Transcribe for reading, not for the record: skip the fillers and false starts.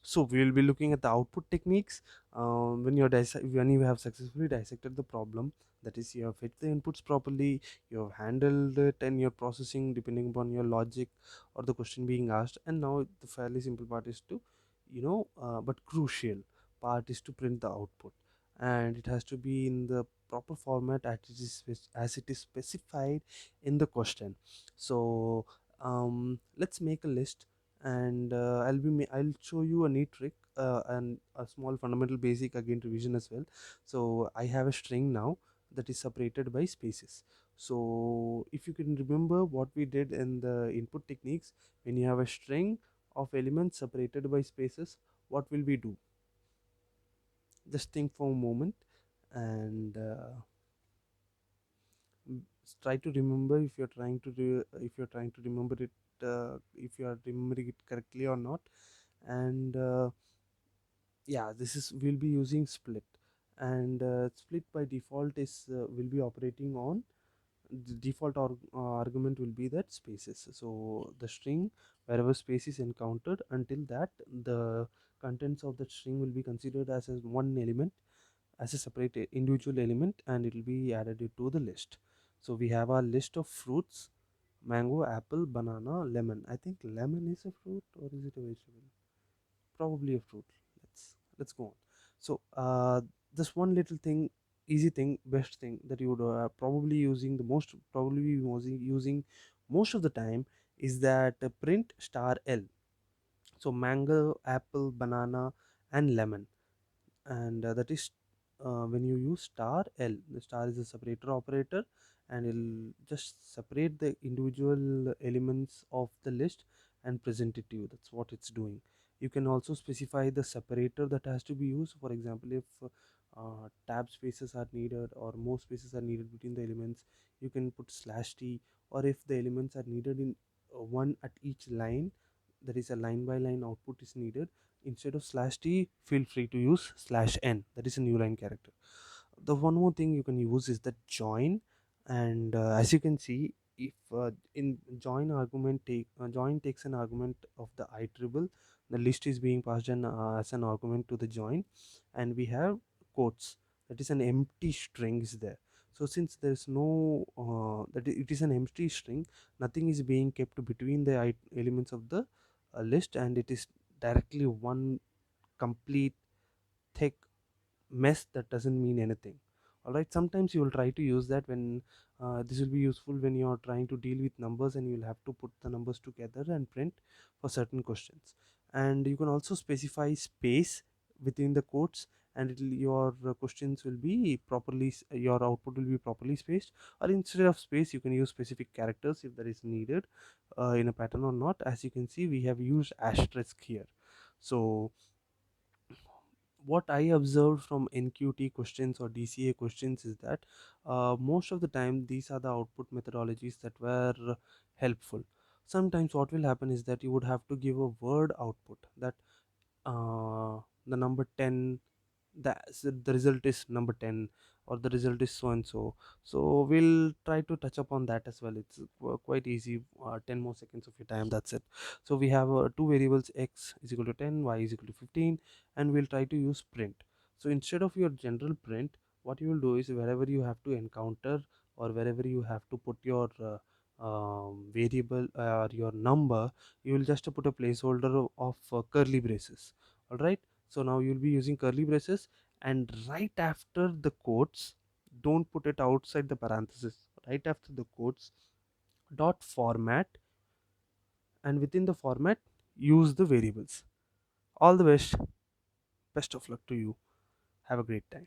So we will be looking at the output techniques. When you have successfully dissected the problem, that is, you have hit the inputs properly, you have handled it, and you're processing depending upon your logic or the question being asked. And now the fairly simple part is to, but crucial part is to print the output, and it has to be in the proper format as it is specified in the question. So let's make a list, and I'll show you a neat trick, and a small fundamental basic again revision as well. So I have a string now that is separated by spaces. So if you can remember what we did in the input techniques, when you have a string of elements separated by spaces, what will we do? Just think for a moment, and try to remember if you're trying to if you're trying to remember it, if you are remembering it correctly or not. And yeah, this is we'll be using split, and split by default is will be operating on the default argument will be that spaces. So the string, wherever space is encountered, until that the contents of that string will be considered as a one element, as a separate individual element, and it will be added to the list. So we have our list of fruits: mango, apple, banana, lemon. I think lemon is a fruit, or is it a vegetable? Probably a fruit. Let's go on. So this one little thing, easy thing, best thing that you would probably using the most, probably be using most of the time, is that print star l. So mango, apple, banana, and lemon. And that is when you use star l, the star is a separator operator, and it'll just separate the individual elements of the list and present it to you. That's what it's doing. You can also specify the separator that has to be used. For example, if tab spaces are needed or more spaces are needed between the elements, you can put slash t. Or if the elements are needed in one at each line, that is a line by line output is needed, instead of slash t, feel free to use slash n, that is a new line character. The one more thing you can use is the join. And as you can see, if in join takes an argument of the I triple, the list is being passed in, as an argument to the join, and we have quotes, that is an empty string is there. So since there is no that it is an empty string, nothing is being kept between the elements of the list, and it is directly one complete thick mess that doesn't mean anything. All right, sometimes you will try to use that when this will be useful when you are trying to deal with numbers, and you'll have to put the numbers together and print for certain questions. And you can also specify space within the quotes, and your questions will be properly your output will be properly spaced. Or instead of space, you can use specific characters if that is needed in a pattern or not. As you can see, we have used asterisk here. So what I observed from NQT questions or DCA questions is that most of the time these are the output methodologies that were helpful. Sometimes what will happen is that you would have to give a word output, that the number 10, the result is number 10, or the result is so and so. So we'll try to touch upon that as well. It's quite easy, 10 more seconds of your time, that's it. So we have two variables, x is equal to 10, y is equal to 15, and we'll try to use print. So instead of your general print, what you will do is, wherever you have to encounter, or wherever you have to put your variable or your number, you will just put a placeholder of curly braces. All right, so now you'll be using curly braces, and right after the quotes, don't put it outside the parenthesis, right after the quotes, dot format, and within the format use the variables. All the best of luck to you. Have a great time.